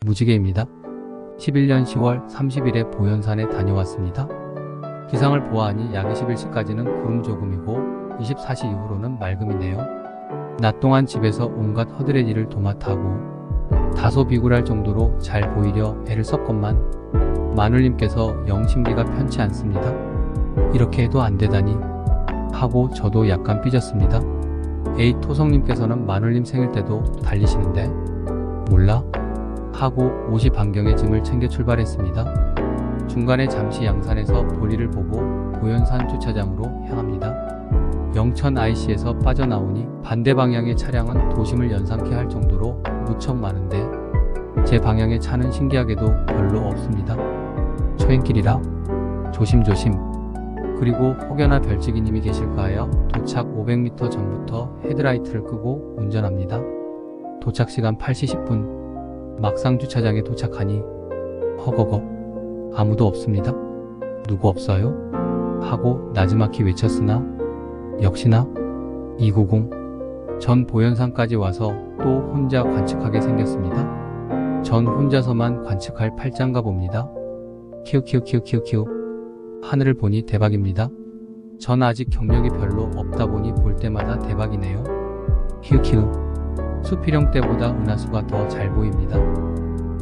무지개입니다. 11년 10월 30일에 보현산에 다녀왔습니다. 기상을 보아하니 약 20일치까지는 구름 조금이고 24시 이후로는 맑음이네요. 낮 동안 집에서 온갖 허들의 일을 도맡아 하고 다소 비굴할 정도로 잘 보이려 애를 썼건만 마눌님께서 영 심기가 편치 않습니다. 이렇게 해도 안 되다니 하고 저도 약간 삐졌습니다. 에이, 토성님께서는 마눌님 생일 때도 달리시는데 몰라? 하고 50 반경의 짐을 챙겨 출발했습니다. 중간에 잠시 양산에서 볼일을 보고 보현산 주차장으로 향합니다. 영천 IC에서 빠져나오니 반대 방향의 차량은 도심을 연상케 할 정도로 무척 많은데 제 방향의 차는 신기하게도 별로 없습니다. 초행길이라 조심조심. 그리고 혹여나 별지기님이 계실까 하여 도착 500m 전부터 헤드라이트를 끄고 운전합니다. 도착 시간 8시 10분. 막상 주차장에 도착하니 허거거 아무도 없습니다. 누구 없어요? 하고 나지막히 외쳤으나 역시나 290. 전 보현산까지 와서 또 혼자 관측하게 생겼습니다. 전 혼자서만 관측할 팔짱가 봅니다. 키우키우키우키우키우. 하늘을 보니 대박입니다. 전 아직 경력이 별로 없다 보니 볼 때마다 대박이네요. 키우키우. 수필용 때보다 은하수가 더 잘 보입니다.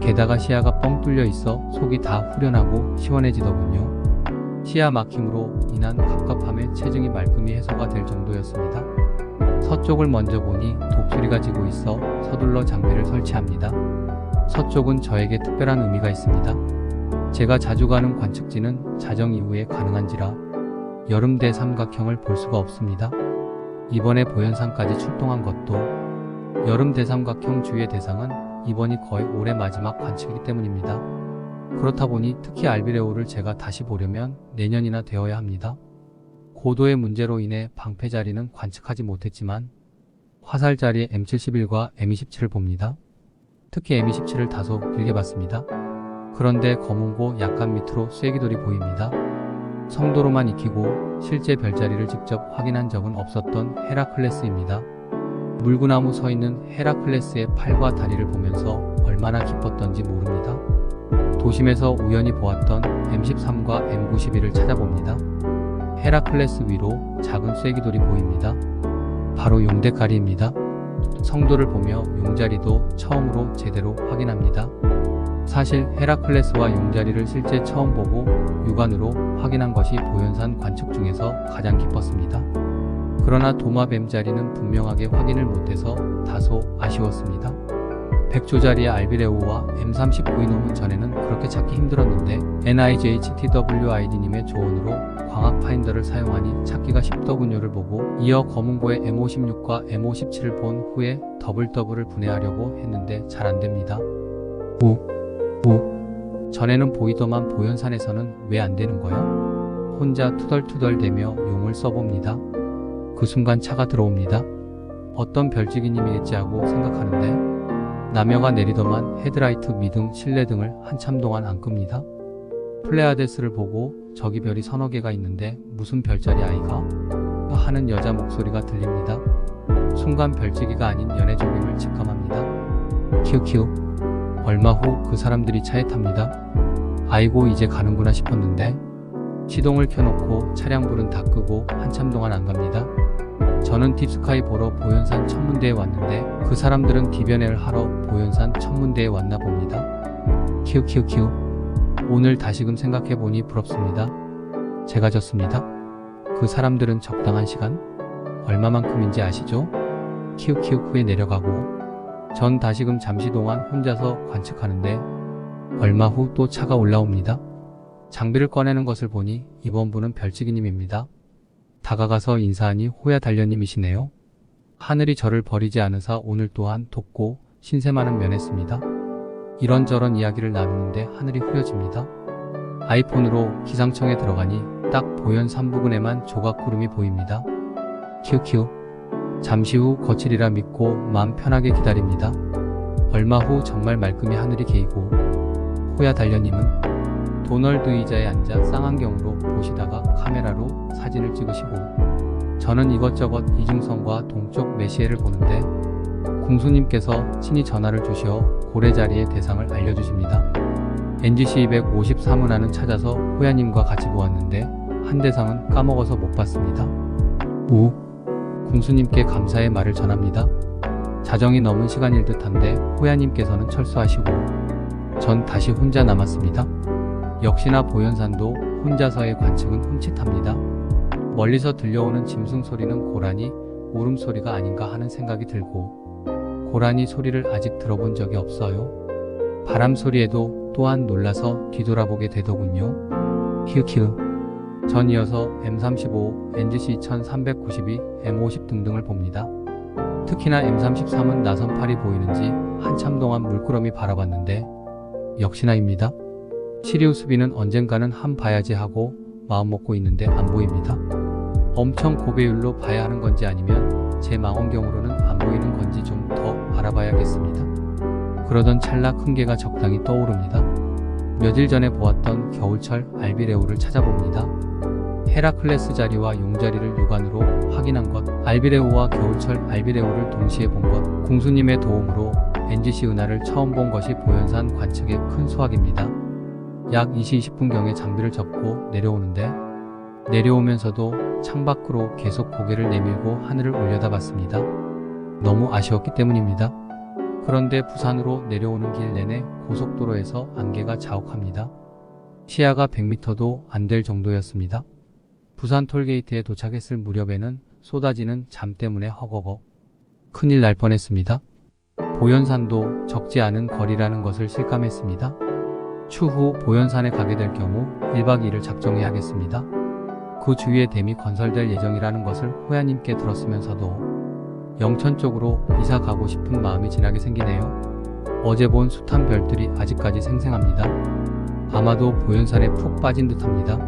게다가 시야가 뻥 뚫려 있어 속이 다 후련하고 시원해지더군요. 시야 막힘으로 인한 갑갑함에 체증이 말끔히 해소가 될 정도였습니다. 서쪽을 먼저 보니 독수리가 지고 있어 서둘러 장비를 설치합니다. 서쪽은 저에게 특별한 의미가 있습니다. 제가 자주 가는 관측지는 자정 이후에 가능한지라 여름 대삼각형을 볼 수가 없습니다. 이번에 보현산까지 출동한 것도 여름 대삼각형 주위의 대상은 이번이 거의 올해 마지막 관측이기 때문입니다. 그렇다 보니 특히 알비레오를 제가 다시 보려면 내년이나 되어야 합니다. 고도의 문제로 인해 방패 자리는 관측하지 못했지만 화살 자리의 M71과 M27을 봅니다. 특히 M27을 다소 길게 봤습니다. 그런데 검은고 약간 밑으로 쐐기돌이 보입니다. 성도로만 익히고 실제 별자리를 직접 확인한 적은 없었던 헤라클레스입니다. 물구나무 서 있는 헤라클레스의 팔과 다리를 보면서 얼마나 기뻤던지 모릅니다. 도심에서 우연히 보았던 M13과 M91을 찾아봅니다. 헤라클레스 위로 작은 쐐기돌이 보입니다. 바로 용대가리입니다. 성도를 보며 용자리도 처음으로 제대로 확인합니다. 사실 헤라클레스와 용자리를 실제 처음 보고 육안으로 확인한 것이 보현산 관측 중에서 가장 기뻤습니다. 그러나 도마뱀 자리는 분명하게 확인을 못해서 다소 아쉬웠습니다. 백조자리의 알비레오와 M39이놈은 전에는 그렇게 찾기 힘들었는데 NIJHTWID님의 조언으로 광학 파인더를 사용하니 찾기가 쉽더군요를 보고 이어 검은고의 M56과 M57을 본 후에 더블을 분해하려고 했는데 잘 안됩니다. 전에는 보이더만 보현산에서는 왜 안되는 거야? 혼자 투덜투덜대며 용을 써봅니다. 그 순간 차가 들어옵니다. 어떤 별지기님이겠지 하고 생각하는데 남여가 내리더만 헤드라이트 미등 실내등을 한참 동안 안 끕니다. 플레아데스를 보고 저기 별이 서너 개가 있는데 무슨 별자리 아이가? 하는 여자 목소리가 들립니다. 순간 별지기가 아닌 연애족임을 직감합니다. 키우키우. 얼마 후 그 사람들이 차에 탑니다. 아이고 이제 가는구나 싶었는데 시동을 켜놓고 차량 불은 다 끄고 한참 동안 안 갑니다. 저는 딥스카이 보러 보현산 천문대에 왔는데 그 사람들은 디변회를 하러 보현산 천문대에 왔나 봅니다. 키우키우키우. 오늘 다시금 생각해보니 부럽습니다. 제가 졌습니다. 그 사람들은 적당한 시간? 얼마만큼인지 아시죠? 키우키우 후에 내려가고 전 다시금 잠시 동안 혼자서 관측하는데 얼마 후 또 차가 올라옵니다. 장비를 꺼내는 것을 보니 이번 분은 별지기님입니다. 다가가서 인사하니 호야 단련님이시네요. 하늘이 저를 버리지 않으사 오늘 또한 돕고 신세 많은 면했습니다. 이런저런 이야기를 나누는데 하늘이 흐려집니다. 아이폰으로 기상청에 들어가니 딱 보현산 부근에만 조각구름이 보입니다. 키우키우. 잠시 후 거칠이라 믿고 마음 편하게 기다립니다. 얼마 후 정말 말끔히 하늘이 개이고 호야 단련님은 도널드 의자에 앉아 쌍안경으로 보시다가 카메라로 사진을 찍으시고 저는 이것저것 이중성과 동쪽 메시에를 보는데 궁수님께서 친히 전화를 주시어 고래자리의 대상을 알려주십니다. NGC 253문화는 찾아서 호야님과 같이 보았는데 한 대상은 까먹어서 못 봤습니다. 궁수님께 감사의 말을 전합니다. 자정이 넘은 시간일 듯한데 호야님께서는 철수하시고 전 다시 혼자 남았습니다. 역시나 보현산도 혼자서의 관측은 흠칫합니다. 멀리서 들려오는 짐승 소리는 고라니 울음소리가 아닌가 하는 생각이 들고 고라니 소리를 아직 들어본 적이 없어요. 바람 소리에도 또한 놀라서 뒤돌아보게 되더군요. 히읗히읗. 전 이어서 M35, NGC 2392, M50 등등을 봅니다. 특히나 M33은 나선팔이 보이는지 한참 동안 물끄러미 바라봤는데 역시나입니다. 시리우스-B는 언젠가는 한 봐야지 하고 마음먹고 있는데 안 보입니다. 엄청 고배율로 봐야 하는 건지 아니면 제 망원경으로는 안 보이는 건지 좀 더 알아봐야겠습니다. 그러던 찰나 큰 개가 적당히 떠오릅니다. 며칠 전에 보았던 겨울철 알비레오를 찾아봅니다. 헤라클레스 자리와 용자리를 육안으로 확인한 것, 알비레오와 겨울철 알비레오를 동시에 본 것, 공수님의 도움으로 NGC 은하를 처음 본 것이 보현산 관측의 큰 수확입니다. 약 2시 20분경에 장비를 접고 내려오면서도 창밖으로 계속 고개를 내밀고 하늘을 올려다봤습니다. 너무 아쉬웠기 때문입니다. 그런데 부산으로 내려오는 길 내내 고속도로에서 안개가 자욱합니다. 시야가 100m도 안 될 정도였습니다. 부산 톨게이트에 도착했을 무렵에는 쏟아지는 잠 때문에 허거거 큰일 날 뻔했습니다. 보현산도 적지 않은 거리라는 것을 실감했습니다. 추후 보현산에 가게 될 경우 1박 2일을 작정해야겠습니다. 그 주위에 댐이 건설될 예정이라는 것을 호야님께 들었으면서도 영천 쪽으로 이사 가고 싶은 마음이 진하게 생기네요. 어제 본 숱한 별들이 아직까지 생생합니다. 아마도 보현산에 푹 빠진 듯합니다.